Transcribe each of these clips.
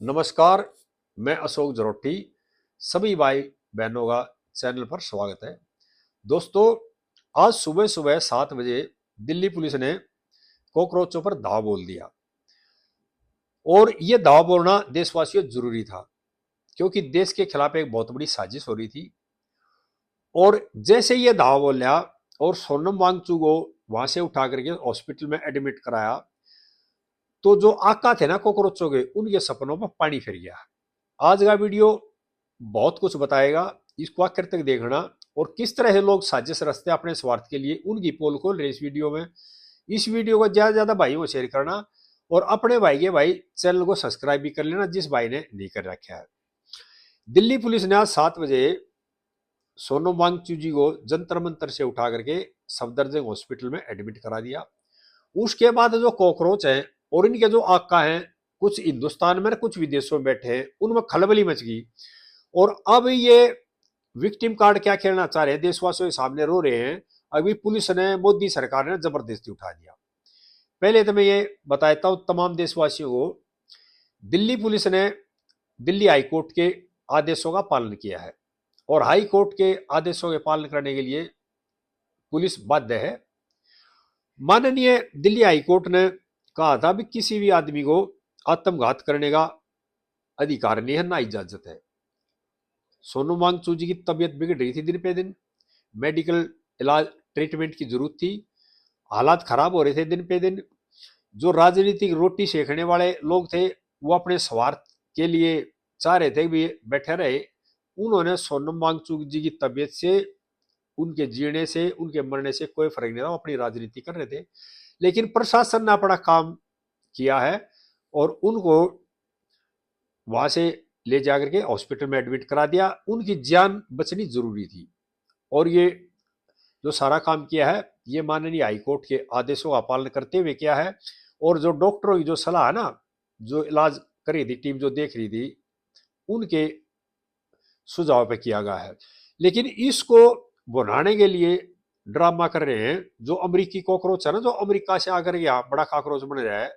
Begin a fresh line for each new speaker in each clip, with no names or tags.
नमस्कार। मैं अशोक जरोटी। सभी भाई बहनों का चैनल पर स्वागत है। दोस्तों, आज सुबह सुबह 7 बजे दिल्ली पुलिस ने कॉकरोचों पर धावा बोल दिया। और यह धावा बोलना देशवासियों जरूरी था, क्योंकि देश के खिलाफ एक बहुत बड़ी साजिश हो रही थी। और जैसे यह धावा बोला और सोनम वांगचुक को वहां से उठा करके हॉस्पिटल में एडमिट कराया, तो जो आका थे ना कॉकरोचों के, उनके सपनों पर पानी फिर गया। आज का वीडियो बहुत कुछ बताएगा, इसको आखिर तक देखना। और किस तरह से लोग साजिश रचते हैं अपने स्वार्थ के लिए, उनकी पोल खोल रहे इस वीडियो में। इस वीडियो को ज्यादा ज्यादा भाइयों को शेयर करना, और अपने भाई के भाई चैनल को सब्सक्राइब भी कर लेना जिस भाई ने नहीं कर रखा है। दिल्ली पुलिस ने आज 7 बजे सोनम वांगचुक जी को जंतर मंतर से उठा करके सफदरजंग हॉस्पिटल में एडमिट करा दिया। उसके बाद जो कॉकरोच है और इनके जो आका हैं, कुछ हिंदुस्तान में कुछ विदेशों में बैठे हैं, उनमें खलबली मच गई। और अब ये विक्टिम कार्ड क्या खेलना चाह रहे हैं, देशवासियों के सामने रो रहे हैं। अभी पुलिस ने, मोदी सरकार ने जबरदस्ती उठा दिया। पहले तो मैं ये बताता हूं तमाम देशवासियों को, दिल्ली पुलिस ने दिल्ली हाईकोर्ट के आदेशों का पालन किया है। और हाई कोर्ट के आदेशों के पालन करने के लिए पुलिस बाध्य है। माननीय दिल्ली हाईकोर्ट ने कहा था भी किसी भी आदमी को आत्मघात करने का अधिकार नहीं है, ना इजाजत है। सोनम वांगचुक जी की तबीयत बिगड़ रही थी दिन पे दिन, मेडिकल इलाज ट्रीटमेंट की जरूरत थी, हालात खराब हो रहे थे दिन पे दिन। जो राजनीतिक रोटी सेकने वाले लोग थे, वो अपने स्वार्थ के लिए चाह रहे थे भी बैठे रहे। उन्होंने सोनम वांगचुक जी की तबीयत से, उनके जीने से, उनके मरने से कोई फर्क नहीं था, वो अपनी राजनीति कर रहे थे। लेकिन प्रशासन ने अपना काम किया है और उनको वहां से ले जाकर के हॉस्पिटल में एडमिट करा दिया। उनकी जान बचनी जरूरी थी। और ये जो सारा काम किया है, ये माननीय हाईकोर्ट के आदेशों का पालन करते हुए किया है। और जो डॉक्टरों की जो सलाह है ना, जो इलाज कर रही थी टीम, जो देख रही थी, उनके सुझाव पे किया गया है। लेकिन इसको बनाने के लिए ड्रामा कर रहे हैं जो अमेरिकी कॉकरोच है ना, जो अमेरिका से आकर यहाँ बड़ा कॉकरोच बन रहा है,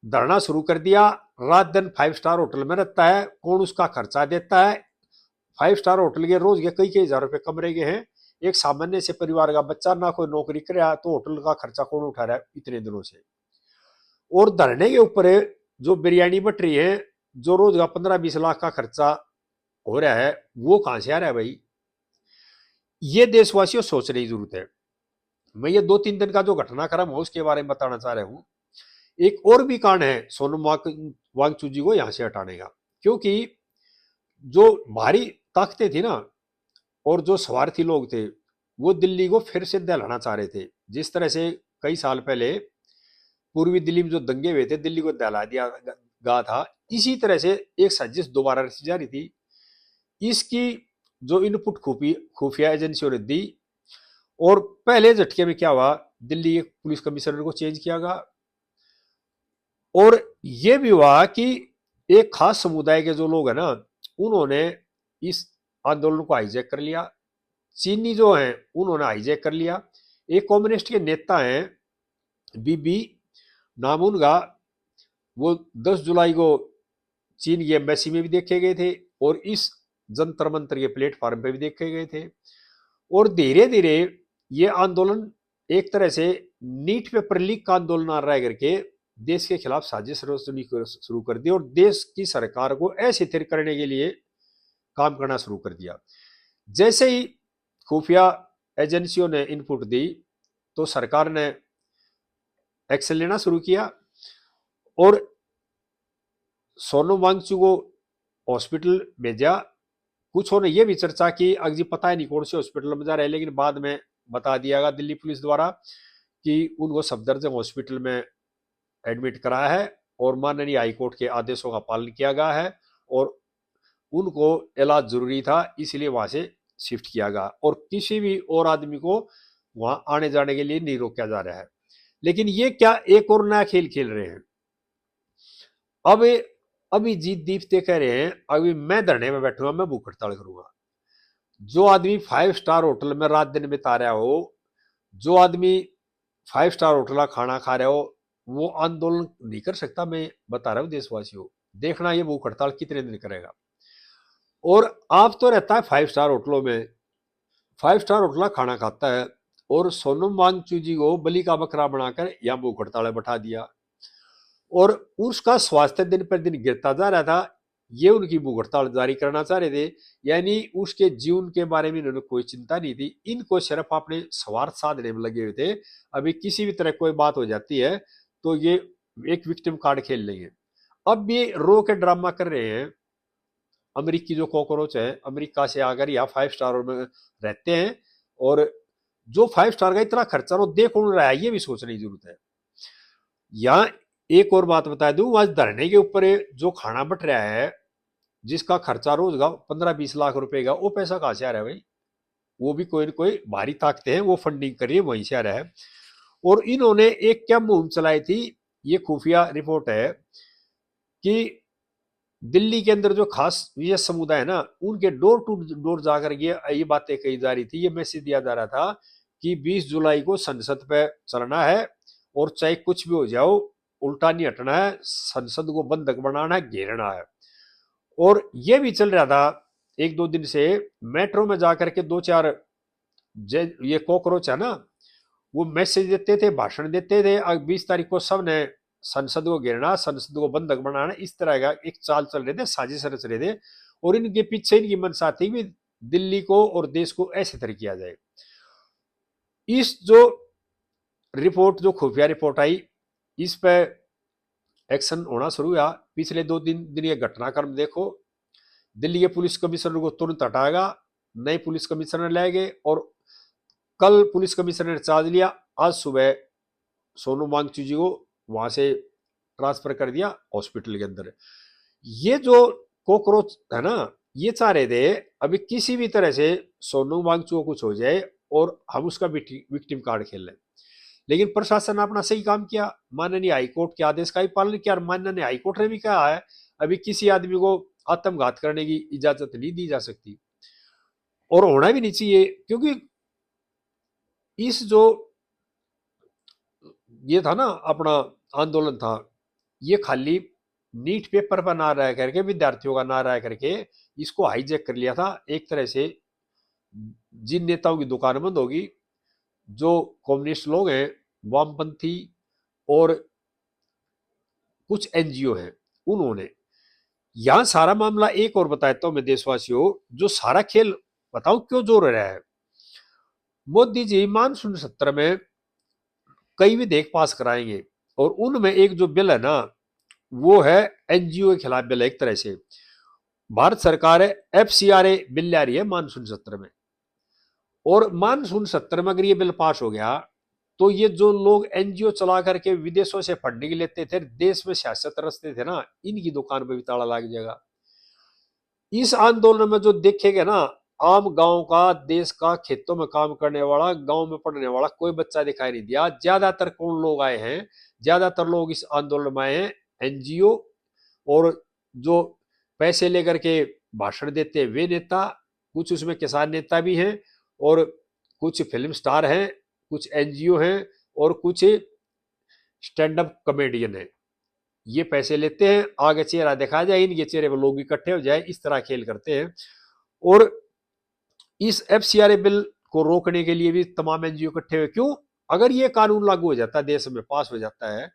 धरना शुरू कर दिया। रात दिन 5 स्टार होटल में रहता है, कौन उसका खर्चा देता है? 5 स्टार होटल के रोज के कई कई हजार रुपए कमरे के हैं। एक सामान्य से परिवार का बच्चा ना कोई नौकरी करे, तो होटल का खर्चा कौन उठा रहा है इतने दिनों से? और धरने के ऊपर जो बिरयानी बट रही है, जो रोज का 15-20 लाख का खर्चा हो रहा है, वो कहां से आ रहा है भाई? ये देशवासियों सोचने की जरूरत है। मैं ये 2-3 दिन का जो घटनाक्रम है उसके बारे में बताना चाह रहा हूं। एक और भी कारण है सोनम वांगचुक जी को यहां से हटाने का, क्योंकि जो भारी ताकतें थी ना, और जो स्वार्थी लोग थे, वो दिल्ली को फिर से दहलाना चाह रहे थे। जिस तरह से कई साल पहले पूर्वी दिल्ली में जो दंगे हुए थे, दिल्ली को दहला दिया गया था, इसी तरह से एक साजिश दोबारा रची जा रही थी। इसकी जो इनपुट खुफिया एजेंसियों ने दी, और पहले झटके में क्या हुआ, दिल्ली के पुलिस कमिश्नर को चेंज किया गया। और यह भी हुआ कि एक खास समुदाय के जो लोग हैं ना, उन्होंने इस आंदोलन को हाईजैक कर लिया। चीनी जो हैं उन्होंने हाईजैक कर लिया। एक कम्युनिस्ट के नेता हैं, बीबी नाम उनका, वो 10 जुलाई को चीन की एम्बेसी में भी देखे गए थे, और इस जंतर मंतर के प्लेटफॉर्म पे भी देखे गए थे। और धीरे धीरे ये आंदोलन एक तरह से नीट पेपर लीक का आंदोलन आ रहा है करके देश के खिलाफ साजिश रचनी शुरू कर दी, और देश की सरकार को अस्थिर करने के लिए काम करना शुरू कर दिया। जैसे ही खुफिया एजेंसियों ने इनपुट दी, तो सरकार ने एक्शन लेना शुरू किया। और सोनम वांगचुक को हॉस्पिटल भेजा। कुछ ने यह भी चर्चा की, अगर पता है नहीं कौन से हॉस्पिटल में जा रहे हैं, लेकिन बाद में बता दिया गया दिल्ली पुलिस द्वारा कि उनको सफदरजंग हॉस्पिटल में एडमिट कराया है, और माननीय हाईकोर्ट के आदेशों का पालन किया गया है, और उनको इलाज जरूरी था, इसलिए वहां से शिफ्ट किया गया। और किसी भी और आदमी को वहां आने जाने के लिए नहीं रोका जा रहा है। लेकिन ये क्या एक और नया खेल खेल रहे हैं? अब अभी जीत दीपते कह रहे हैं अभी मैं धरने में बैठूंगा, मैं भूख हड़ताल करूंगा। जो आदमी 5 स्टार होटल में रात दिन बिता रहा हो, जो आदमी 5 स्टार होटल का खाना खा रहा हो, वो आंदोलन नहीं कर सकता? मैं बता रहा हूं देशवासियों, देखना ये भूख हड़ताल कितने दिन करेगा। और आप तो रहता है 5 स्टार होटलों में, 5 स्टार होटल खाना खाता है, और सोनम वांगचू जी को बलि का बकरा बनाकर यहाँ भूख हड़ताल बैठा दिया, और उसका स्वास्थ्य दिन पर दिन गिरता जा रहा था। ये उनकी भूख हड़ताल जारी करना चाह रहे थे, यानी उसके जीवन के बारे में इन्होंने कोई चिंता नहीं थी, इनको सिर्फ अपने स्वार्थ साधने में लगे हुए थे। अभी किसी भी तरह कोई बात हो जाती है तो ये एक विक्टिम कार्ड खेल लेंगे। अब ये रो के ड्रामा कर रहे हैं। अमेरिकी जो कॉकरोच है अमेरिका से आकर या 5 स्टार में रहते हैं, और जो 5 स्टार का इतना खर्चा वो दे कौन रहा है ये भी सोचने की जरूरत है। यहाँ एक और बात बता दूं, आज धरने के ऊपर जो खाना बट रहा है जिसका खर्चा रोज का 15-20 लाख रुपए का, वो पैसा कहाँ से आ रहा है भाई? वो भी कोई न कोई भारी ताकतें हैं वो फंडिंग कर रही है, वहीं से आ रहा है। और इन्होंने एक क्या मुहिम चलाई थी, ये खुफिया रिपोर्ट है कि दिल्ली के अंदर जो खास ये समुदाय है ना, उनके डोर टू डोर जाकर ये बातें कही जा रही थी, ये मैसेज दिया जा रहा था कि 20 जुलाई को संसद पे चलना है, और चाहे कुछ भी हो जाओ उल्टा नहीं हटना है, संसद को बंधक बनाना है, घेरना है। और ये भी चल रहा था 1-2 दिन से, मेट्रो में जाकर के 2-4 ये कॉकरोच है ना, वो मैसेज देते थे, भाषण देते थे, 20 तारीख को सब ने संसद को घेरना, संसद को बंधक बनाना, इस तरह का एक चाल चल रहे थे, साजिश रच रहे थे। और इनके पीछे इनकी मंशा थी कि दिल्ली को और देश को ऐसे तरह किया जाए। इस जो रिपोर्ट, जो खुफिया रिपोर्ट आई, इस पे एक्शन होना शुरू हुआ। पिछले 2 दिन ये घटनाक्रम देखो, दिल्ली के पुलिस कमिश्नर को तुरंत हटाएगा, नए पुलिस कमिश्नर लाएंगे, और कल पुलिस कमिश्नर ने चार्ज लिया, आज सुबह सोनू वांगचू जी को वहां से ट्रांसफर कर दिया हॉस्पिटल के अंदर। ये जो कॉकरोच है ना, ये चाह रहे थे अभी किसी भी तरह से सोनू वांगचू को कुछ हो जाए और हम उसका विक्टिम कार्ड खेल लें। लेकिन प्रशासन ने अपना सही काम किया, माननीय हाईकोर्ट के आदेश का ही पालन किया, और माननीय हाईकोर्ट ने भी कहा है अभी किसी आदमी को आत्मघात करने की इजाजत नहीं दी जा सकती, और होना भी नहीं चाहिए। क्योंकि इस जो ये था ना अपना आंदोलन था, ये खाली नीट पेपर पर ना रह करके, विद्यार्थियों का ना रह करके इसको हाईजैक कर लिया था एक तरह से। जिन नेताओं की दुकान बंद होगी, जो कम्युनिस्ट लोग हैं, वामपंथी, और कुछ एनजीओ हैं, उन्होंने यहां सारा मामला एक और बताता हूं मैं देशवासियों, जो सारा खेल बताऊं क्यों जोर रहा है। मोदी जी मानसून सत्र में कई विधेयक पास कराएंगे, और उनमें एक जो बिल है ना, वो है एनजीओ के खिलाफ बिल है एक तरह से। भारत सरकार एफसीआरए बिल ला रही है मानसून सत्र में, और मानसून सत्र में अगर ये बिल पास हो गया तो ये जो लोग एनजीओ चला करके विदेशों से फंडिंग लेते थे, देश में सियासत रचते थे ना, इनकी दुकान पे भी ताला लग जाएगा। इस आंदोलन में जो देखेगा ना, आम गांव का, देश का, खेतों में काम करने वाला, गांव में पढ़ने वाला कोई बच्चा दिखाई नहीं दिया। ज्यादातर कौन लोग आए हैं? ज्यादातर लोग इस आंदोलन में आए हैं एनजीओ, और जो पैसे लेकर के भाषण देते हैं वे नेता, कुछ उसमें किसान नेता भी हैं, और कुछ फिल्म स्टार हैं, कुछ एनजीओ हैं, और कुछ स्टैंड अप कॉमेडियन है। ये पैसे लेते हैं, आगे चेहरा दिखाया जाए, इनके चेहरे पर लोग इकट्ठे हो जाए, इस तरह खेल करते हैं। और इस एफसीआरए बिल को रोकने के लिए भी तमाम एनजीओ इकट्ठे हुए। क्यों? अगर ये कानून लागू हो जाता है, देश में पास हो जाता है,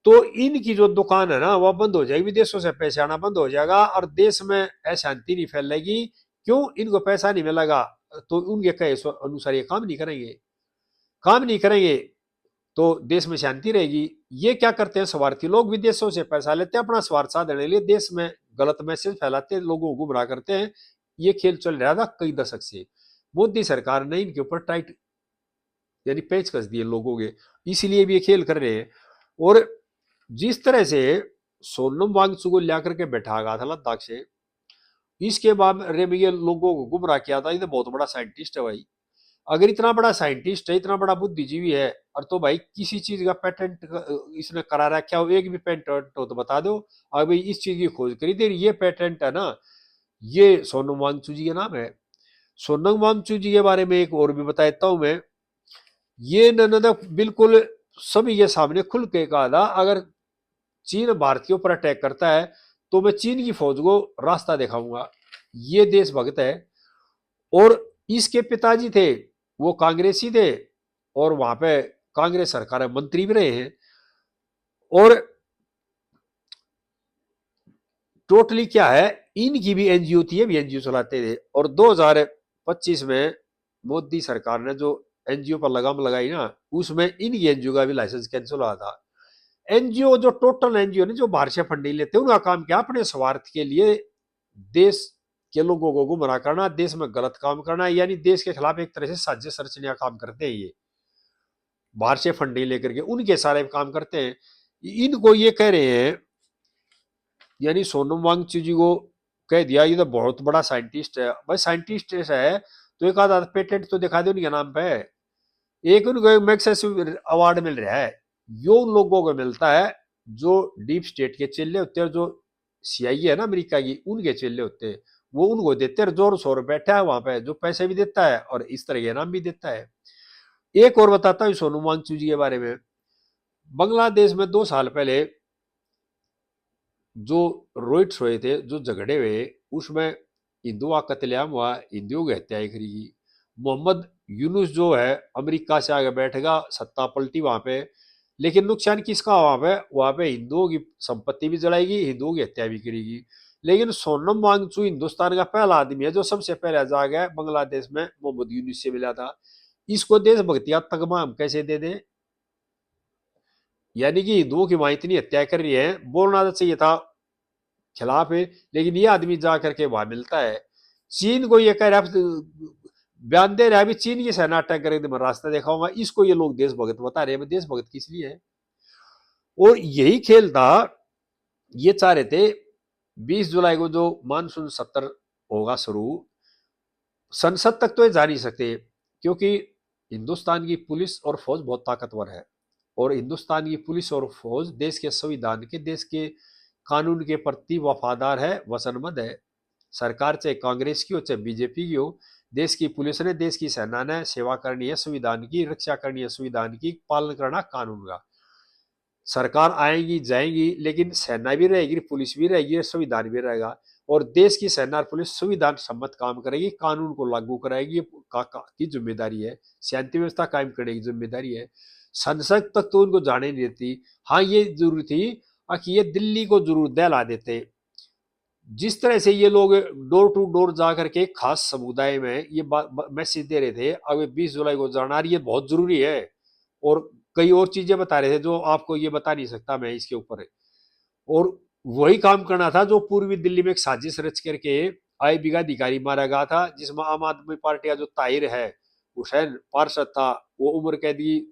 तो इनकी जो दुकान है ना वह बंद हो जाएगी, विदेशों से पैसे आना बंद हो जाएगा, और देश में अशांति नहीं फैलेगी। क्यों? इनको पैसा नहीं मिलेगा, तो उनके कहे अनुसार ये काम नहीं करेंगे। काम नहीं करेंगे तो देश में शांति रहेगी। ये क्या करते हैं स्वार्थी लोग, विदेशों से पैसा लेते हैं अपना स्वार्थ साधने के लिए, देश में गलत मैसेज फैलाते हैं, लोगों को गुमराह करते हैं। ये खेल चल रहा था कई दशक से। मोदी सरकार ने इनके ऊपर टाइट यानी पेच कस दिए लोगों के, इसीलिए भी ये खेल कर रहे हैं। और जिस तरह से सोनम वांगचू को ला करके बैठा गया था लद्दाख से, इसके बाद अरे भैया लोगों को गुमराह किया था, ये तो बहुत बड़ा साइंटिस्ट है भाई। अगर इतना बड़ा साइंटिस्ट है, इतना बड़ा बुद्धिजीवी है, और तो भाई किसी चीज का पेटेंट इसने करा रखा हो, एक भी पेटेंट हो तो बता दो। अगर भाई इस चीज की खोज करी थी, ये पेटेंट है ना, ये सोनम वांगचू जी का नाम है। सोनम वांगचू जी के बारे में एक और भी बताता हूं मैं। ये न बिल्कुल सभी के सामने खुल के कहा था, अगर चीन भारत के ऊपर अटैक करता है तो मैं चीन की फौज को रास्ता दिखाऊंगा। ये देशभक्त है। और इसके पिताजी थे वो कांग्रेसी थे और वहां पे कांग्रेस सरकार में मंत्री भी रहे हैं। और टोटली क्या है, इनकी भी एनजीओ थी, भी एनजीओ चलाते थे। और 2025 में मोदी सरकार ने जो एनजीओ पर लगाम लगाई ना, उसमें इनकी एनजीओ का भी लाइसेंस कैंसिल हुआ था। एनजीओ जो टोटल एनजीओ ने जो बाहर से फंडिंग लेते हैं, उनका काम क्या, अपने स्वार्थ के लिए देश के लोगों को गुमराह करना, देश में गलत काम करना, यानी देश के खिलाफ एक तरह से साजिश रचने का काम करते हैं। ये बाहर से फंडिंग लेकर के उनके सारे काम करते हैं। इनको ये कह रहे हैं, यानी सोनम वांगचुक जी को कह दिया ये तो बहुत बड़ा साइंटिस्ट है। भाई साइंटिस्ट है तो एक आधा पेटेंट तो दिखा दो उनके नाम पे। एक उनको मैग्सेसे अवार्ड मिल रहा है, यो उन लोगों को मिलता है जो डीप स्टेट के चेले होते हैं, जो सीआईए है ना अमेरिका की, उनके चेले होते हैं, वो उनको देते हैं। जोर शोर बैठा है वहां पे, जो पैसे भी देता है और इस तरह के नाम भी देता है। एक और बताता हूँ सोनम वांगचुक जी के बारे में। बांग्लादेश में 2 साल पहले जो रोइट्स हुए थे, जो झगड़े हुए, उसमें हिंदुओं का कत्लेआम हुआ, हिंदुओं की हत्याएं करी गई। मोहम्मद यूनुस जो है अमेरिका से आगे बैठेगा, सत्ता पलटी वहां पे। लेकिन नुकसान किसका वहां पे हिंदुओं की संपत्ति भी जलाएगी, हिंदुओं की हत्या भी करेगी। लेकिन सोनम वांगचुक हिंदुस्तान का पहला आदमी है जो सबसे पहले जागा बांग्लादेश में मोहम्मद यूनुस से मिला था। इसको देशभक्ति का तगमा हम कैसे दे दें? यानी कि हिंदुओं की वहां इतनी हत्या कर रही है, बोलना तो चाहिए था खिलाफ है, लेकिन ये आदमी जा करके वहां मिलता है। चीन को ये कह रहा है, बयान दे रहा है, अभी चीन की सेना अटैक करेगी मैं रास्ता दिखाऊंगा। इसको ये लोग देशभक्त बता रहे हैं। देशभक्त किस लिए है? और यही खेल था, ये चाह रहे थे 20 जुलाई को जो मानसून सत्र होगा शुरू, संसद तक तो ये जा नहीं सकते, क्योंकि हिंदुस्तान की पुलिस और फौज बहुत ताकतवर है। और हिंदुस्तान की पुलिस और फौज देश के संविधान के, देश के कानून के प्रति वफादार है, वचनबद्ध है। सरकार चाहे कांग्रेस की हो चाहे बीजेपी की हो, देश की पुलिस ने, देश की सेना ने सेवा करनी है, संविधान की रक्षा करनी है, संविधान की पालन करना, कानून का। सरकार आएगी जाएगी, लेकिन सेना भी रहेगी, पुलिस भी रहेगी, संविधान भी रहेगा। और देश की सेना और पुलिस संविधान सम्मत काम करेगी, कानून को लागू कराएगी, की जिम्मेदारी है। शांति व्यवस्था कायम करने की जिम्मेदारी है। संसद तक तो उनको जाने नहीं देती। हाँ, ये जरूरी थी कि ये दिल्ली को जरूर दहला देते। जिस तरह से ये लोग डोर टू डोर जा करके खास समुदाय में ये मैसेज दे रहे थे, अब 20 जुलाई को जाना, ये बहुत जरूरी है। और कई और चीजें बता रहे थे जो आपको ये बता नहीं सकता मैं इसके ऊपर। और वही काम करना था जो पूर्वी दिल्ली में एक साजिश रच करके आईबी का अधिकारी मारा गया था, जिसमें आम आदमी पार्टी का जो ताहिर है हुसैन पार्षद था, वो उम्र कैदी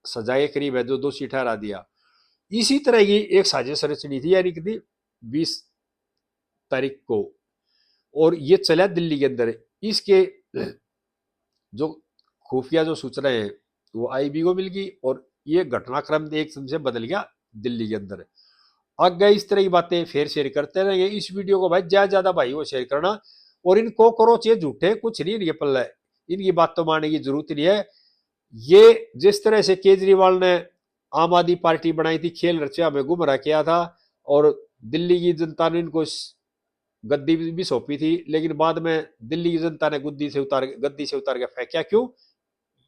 सजाए करीब है, जो दोषी ठहरा दिया। इसी तरह की एक साजिश रचनी थी, यानी कि 20 तारीख को। और ये चला दिल्ली के अंदर। इसके जो खुफिया जो सूचनाएं हैं वो आईबी को मिल गई, और ये घटनाक्रम एकदम से बदल गया दिल्ली के अंदर। आगे इस तरह की बातें फिर शेयर करते रहेंगे। इस वीडियो को भाई ज्यादा ज्यादा भाई वो शेयर करना। और इन कॉकरोच ये झूठे कुछ नहीं, इनके पल्ले इनकी बात तो मानने की जरूरत नहीं है। ये जिस तरह से केजरीवाल ने आम आदमी पार्टी बनाई थी, खेल रचा में गुमराह किया था, और दिल्ली की जनता ने इनको गद्दी भी सौंपी थी, लेकिन बाद में दिल्ली की जनता ने गद्दी से उतार के फेंका। क्यों?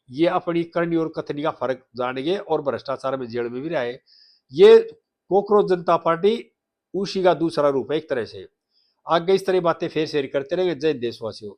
ये अपनी करनी और कथनी का फर्क जानेंगे, और भ्रष्टाचार में जेल में भी रहे। ये कोकरोच जनता पार्टी उसी का दूसरा रूप है एक तरह से। आगे इस तरह बातें फिर शेयर करते रहेंगे। जय देशवासियों।